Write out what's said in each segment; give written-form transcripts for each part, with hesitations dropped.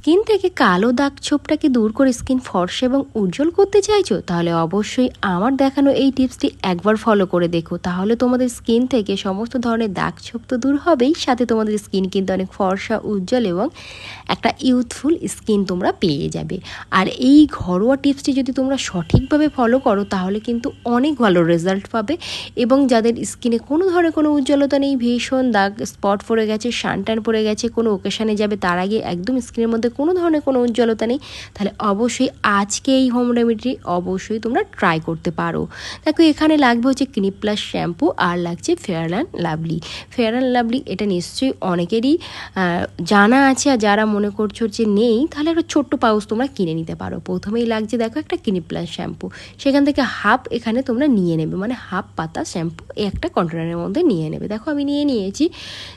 Skin থেকে কালো দাগ ছোপটাকে দূর করে স্কিন ফর্সা এবং উজ্জ্বল করতে চাইছো, তাহলে অবশ্যই আমার দেখানো এই টিপসটি একবার ফলো করে দেখো। তাহলে তোমাদের স্কিন থেকে সমস্ত ধরনের দাগ ছোপ তো দূর হবেই, সাথে তোমাদের স্কিন কিন্তু অনেক ফর্সা, উজ্জ্বল এবং একটা ইউথফুল স্কিন তোমরা পেয়ে যাবে। আর এই ঘরোয়া টিপসটি যদি তোমরা সঠিকভাবে ফলো করো তাহলে কিন্তু অনেক ভালো রেজাল্ট পাবে। এবং যাদের স্কিনে কোনো ধরনের কোনো উজ্জ্বলতা নেই, ভীষণ দাগ স্পট পড়ে গেছে, সানট্যান পড়ে গেছে, কোনো ওকেশানে যাবে তার আগে একদম স্কিনের মধ্যে কোনো ধরনের কোনো উজ্জ্বলতা নেই, তাহলে অবশ্যই আজকে এই হোম রেমেডি অবশ্যই তোমরা ট্রাই করতে পারো। দেখো এখানে লাগবে হচ্ছে ক্লিনিক প্লাস শ্যাম্পু, আর লাগছে fair and lovely. Fair and lovely এটা নিশ্চয়ই অনেকেরই জানা আছে, আর যারা মনে করছো যে নেই তাহলে একটা ছোট্ট পাউচ তোমরা কিনে নিতে পারো। প্রথমেই লাগছে দেখো একটা ক্লিনিক প্লাস শ্যাম্পু, সেখান থেকে হাফ এখানে তোমরা নিয়ে নেবে, মানে হাফ পাতা শ্যাম্পু একটা কন্টেনারের মধ্যে নিয়ে নেবে। দেখো আমি নিয়ে নিয়েছি।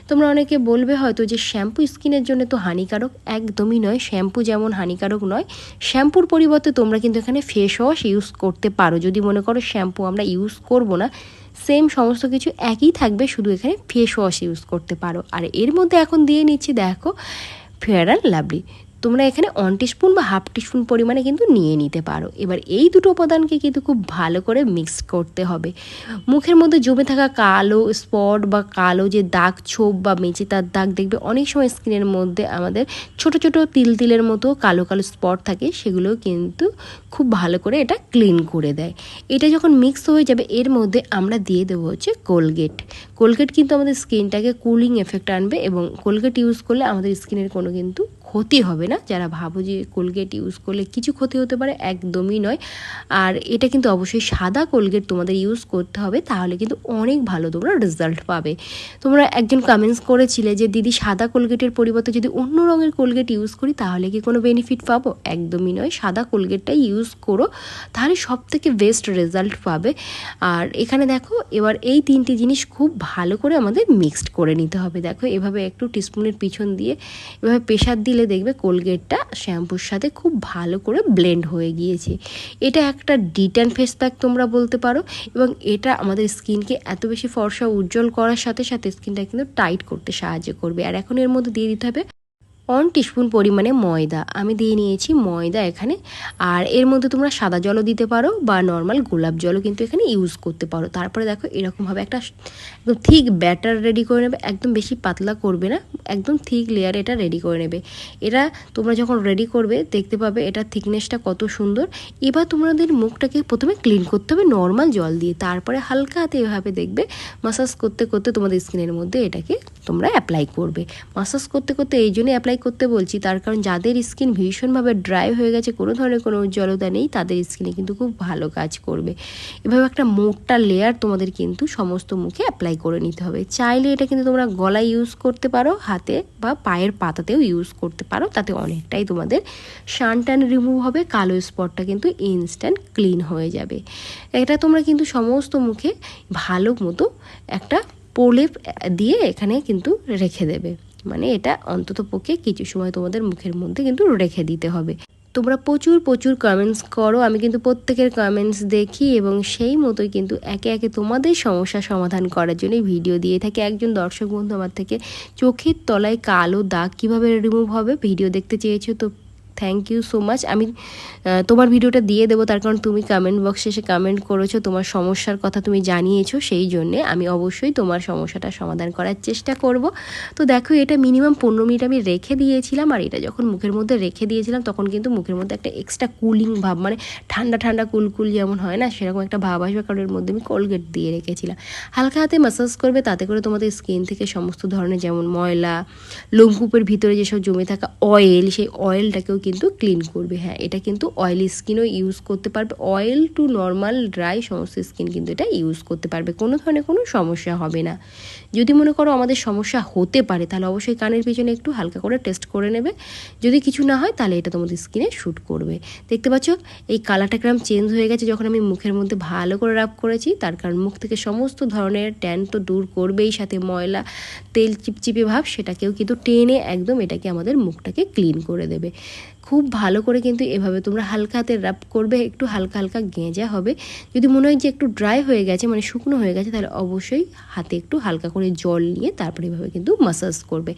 তোমরা অনেকে বলবে হয়তো যে শ্যাম্পু স্কিনের জন্য তো হানিকারক, একদমই নয়। শ্যাম্পু যেমন হানিকারক নয়, শ্যাম্পুর পরিবর্তে তোমরা কিন্তু এখানে ফেস ওয়াশ ইউজ করতে পারো। যদি মনে করো শ্যাম্পু আমরা ইউজ করব না, সেম সমস্ত কিছু একই থাকবে, শুধু এখানে ফেস ওয়াশ ইউজ করতে পারো। আর এর মধ্যে এখন দিয়ে নিচ্ছি দেখো ফেয়ার অ্যান্ড লাভলি। তোমরা এখানে 1 টিস্পুন বা হাফ টিস্পুন পরিমাণে কিন্তু নিয়ে নিতে পারো। এবার এই দুটো উপাদানকে কিন্তু খুব ভালো করে মিক্স করতে হবে। মুখের মধ্যে জমে থাকা কালো স্পট বা কালো যে দাগ ছোপ বা মেচেতার দাগ, দেখবে অনেক সময় স্কিনের মধ্যে আমাদের ছোট ছোট তিল তিলের মতো কালো কালো স্পট থাকে, সেগুলো কিন্তু খুব ভালো করে এটা ক্লিন করে দেয়। এটা যখন মিক্স হয়ে যাবে এর মধ্যে আমরা দিয়ে দেবো হচ্ছে কোলগেট। কোলগেট কিন্তু আমাদের স্কিনটাকে কুলিং এফেক্ট আনবে, এবং কোলগেট ইউজ করলে আমাদের স্কিনের কোনো কিন্তু ক্ষতি হবে না। যারা ভাবো যে কোলগেট ইউজ করলে কিছু ক্ষতি হতে পারে, একদমই নয়। আর এটা কিন্তু অবশ্যই সাদা কোলগেট তোমাদের ইউজ করতে হবে, তাহলে কিন্তু অনেক ভালো তোমরা রেজাল্ট পাবে। তোমরা একজন কমেন্টস করেছিলে যে দিদি সাদা কোলগেটের পরিবর্তে যদি অন্য রঙের কোলগেট ইউজ করি তাহলে কি কোনো বেনিফিট পাবো? একদমই নয়, সাদা কোলগেটটাই ইউজ করো, তাহলে সব থেকে বেস্ট রেজাল্ট পাবে। আর এখানে দেখো এবার এই তিনটি জিনিস খুব ভালো করে আমাদের মিক্সড করে নিতে হবে। দেখো এভাবে একটু টিস্পুনের পিছন দিয়ে এভাবে প্রেশার দিলে দেখবে কোলগেটটা শ্যাম্পুর সাথে খুব ভালো করে ব্লেন্ড হয়ে গিয়েছে। এটা একটা ডিট্যান ফেস প্যাক তোমরা বলতে পারো, এবং এটা আমাদের স্কিনকে এত বেশি ফর্সা উজ্জ্বল করার সাথে সাথে স্কিনটা কিন্তু টাইট করতে সাহায্য করবে। আর এখন এর মধ্যে দিয়ে দিতে হবে 1 টিস্পুন পরিমাণে ময়দা। আমি দিয়ে নিয়েছি ময়দা এখানে। আর এর মধ্যে তোমরা সাদা জলও দিতে পারো বা নর্মাল গোলাপ জলও কিন্তু এখানে ইউজ করতে পারো। তারপরে দেখো এরকমভাবে একটা একদম থিক ব্যাটার রেডি করে নেবে, একদম বেশি পাতলা করবে না, একদম থিক লেয়ার এটা রেডি করে নেবে। এটা তোমরা যখন রেডি করবে দেখতে পাবে এটার থিকনেসটা কত সুন্দর। এবার তোমাদের মুখটাকে প্রথমে ক্লিন করতে হবে নর্মাল জল দিয়ে, তারপরে হালকা হাতে এভাবে দেখবে মাসাজ করতে করতে তোমাদের স্কিনের মধ্যে এটাকে তোমরা অ্যাপ্লাই করবে। মাসাজ করতে করতে এই জন্যই অ্যাপ্লাই করতে বলছি, তার কারণ যাদের স্কিন ভীষণভাবে ড্রাই হয়ে গেছে, কোনো ধরনের কোনো উজ্জ্বলতা নেই, তাদের স্কিনে কিন্তু খুব ভালো কাজ করবে। এভাবে একটা মোটা লেয়ার তোমাদের কিন্তু সমস্ত মুখে অ্যাপ্লাই করে নিতে হবে। চাইলে এটা কিন্তু তোমরা গলায় ইউজ করতে পারো, হাতে বা পায়ের পাতাতেও ইউজ করতে পারো, তাতে অনেকটাই তোমাদের সানট্যান রিমুভ হবে, কালো স্পটটা কিন্তু ইনস্ট্যান্ট ক্লিন হয়ে যাবে। এটা তোমরা কিন্তু সমস্ত মুখে ভালো মতো একটা প্রলেপ দিয়ে এখানে কিন্তু রেখে দেবে, মানে এটা অন্তত পক্ষে কিছু সময় তোমাদের মুখের মধ্যে কিন্তু রেখে দিতে হবে। তোমরা প্রচুর প্রচুর কমেন্টস করো, আমি কিন্তু প্রত্যেকের কমেন্টস দেখি এবং সেই মতোই কিন্তু একে একে তোমাদের সমস্যা সমাধান করার জন্য ভিডিও দিয়ে থাকি। একজন দর্শক বন্ধু আমার থেকে চোখের তলায় কালো দাগ কীভাবে রিমুভ হবে ভিডিও দেখতে চেয়েছো, তো থ্যাংক ইউ সো মাচ। আমি তোমার ভিডিওটা দিয়ে দেবো, তার কারণ তুমি কমেন্ট বক্সে এসে কমেন্ট করেছো, তোমার সমস্যার কথা তুমি জানিয়েছো, সেই জন্যে আমি অবশ্যই তোমার সমস্যাটা সমাধান করার চেষ্টা করব। তো দেখো এটা মিনিমাম 15 মিনিট আমি রেখে দিয়েছিলাম, আর এটা যখন মুখের মধ্যে রেখে দিয়েছিলাম তখন কিন্তু মুখের মধ্যে একটা এক্সট্রা কুলিং ভাব, মানে ঠান্ডা ঠান্ডা কুলকুল যেমন হয় না, সেরকম একটা ভাব আসবে, কারণ এর মধ্যে আমি কোলগেট দিয়ে রেখেছিলাম। হালকা হাতে ম্যাসাজ করবে, তাতে করে তোমাদের স্কিন থেকে সমস্ত ধরনের যেমন ময়লা, লোমকূপের ভিতরে যেসব জমে থাকা অয়েল, সেই অয়েলটাকেও কিন্তু ক্লিন করবে। হ্যাঁ, এটা কিন্তু অয়েলি স্কিনও ইউজ করতে পারবে, অয়েল টু নর্মাল ড্রাই সমস্ত স্কিন কিন্তু এটা ইউজ করতে পারবে, কোনো ধরনের কোনো সমস্যা হবে না। যদি মনে করো আমাদের সমস্যা হতে পারে তাহলে অবশ্যই কানের পিছনে একটু হালকা করে টেস্ট করে নেবে, যদি কিছু না হয় তাহলে এটা তোমাদের স্কিনে শ্যুট করবে। দেখতে পাচ্ছ এই কালারটা কিরকম চেঞ্জ হয়ে গেছে যখন আমি মুখের মধ্যে ভালো করে রাব করেছি, তার কারণ মুখ থেকে সমস্ত ধরনের ট্যান তো দূর করবেই, সাথে ময়লা তেল চিপচিপে ভাব সেটাকেও কিন্তু টেনে একদম এটাকে আমাদের মুখটাকে ক্লিন করে দেবে। খুব ভালো করে কিন্তু এভাবে তোমরা হালকা হাতে রাব করবে, একটু হালকা হালকা গেঁজা হবে। যদি মনে হয় যে একটু ড্রাই হয়ে গেছে, মানে শুকনো হয়ে গেছে, তাহলে অবশ্যই হাতে একটু হালকা করে জল নিয়ে তারপরে এভাবে কিন্তু মাসাজ করবে।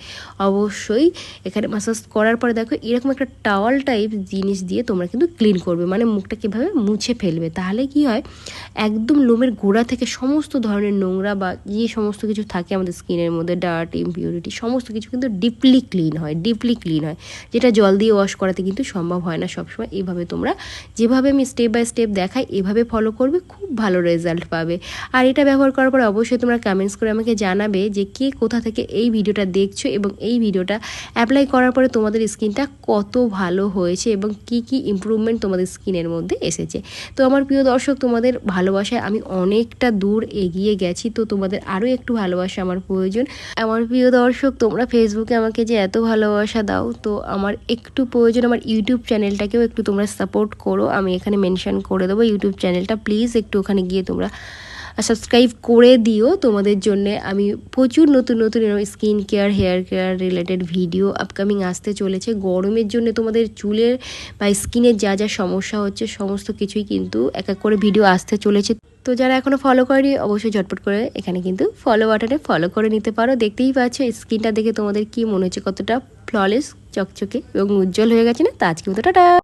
অবশ্যই এখানে মাসাজ করার পরে দেখো এরকম একটা টাওয়াল টাইপ জিনিস দিয়ে তোমরা কিন্তু ক্লিন করবে, মানে মুখটা কীভাবে মুছে ফেলবে। তাহলে কি হয়, একদম লোমের গোড়া থেকে সমস্ত ধরনের নোংরা বা যে সমস্ত কিছু থাকে আমাদের স্কিনের মধ্যে, ডার্ট, ইমপিউরিটি, সমস্ত কিছু কিন্তু ডিপলি ক্লিন হয়, যেটা জল দিয়ে ওয়াশ করাতে কিন্তু সম্ভব হয় না সবসময়। এইভাবে তোমরা যেভাবে আমি স্টেপ বাই স্টেপ দেখাই এভাবে ফলো করবে, খুব ভালো রেজাল্ট পাবে। আর এটা ব্যবহার করার পরে অবশ্যই তোমরা কমেন্টস করে আমাকে জানাবে যে কে কোথা থেকে এই ভিডিওটা দেখছো এবং এই ভিডিওটা অ্যাপ্লাই করার পরে তোমাদের স্কিনটা কত ভালো হয়েছে এবং কি কি ইমপ্রুভমেন্ট তোমাদের স্কিনের মধ্যে এসেছে। তো আমার প্রিয় দর্শক, তোমাদের ভালোবাসায় আমি অনেকটা দূর এগিয়ে গেছি, তো তোমাদের আরও একটু ভালোবাসা আমার প্রয়োজন। আমার প্রিয় দর্শক, তোমরা ফেসবুকে আমাকে যে এত ভালোবাসা দাও, তো আমার একটু প্রয়োজন আমার ইউটিউব চ্যানেলটাকেও একটু তোমরা সাপোর্ট করো। আমি এখানে মেনশন করে দেবো ইউটিউব চ্যানেলটা, প্লিজ একটু ওখানে গিয়ে তোমরা সাবস্ক্রাইব করে দিও। তোমাদের জন্য আমি প্রচুর নতুন নতুন skin care, hair care related video upcoming আসতে চলেছে। গরমের জন্য তোমাদের চুলের বা স্কিনের যা যা সমস্যা হচ্ছে সমস্ত কিছুই কিন্তু এক এক করে ভিডিও আসতে চলেছে। তো যারা এখনও ফলো করেনি অবশ্যই ঝটপট করে এখানে কিন্তু ফলো বাটনে ফলো করে নিতে পারো। দেখতেই পাচ্ছ স্কিনটা দেখে তোমাদের কি মনে হচ্ছে, কতটা ফ্ললেস, চকচকে এবং উজ্জ্বল হয়ে গেছে না? তো আজকে মতো টাটা।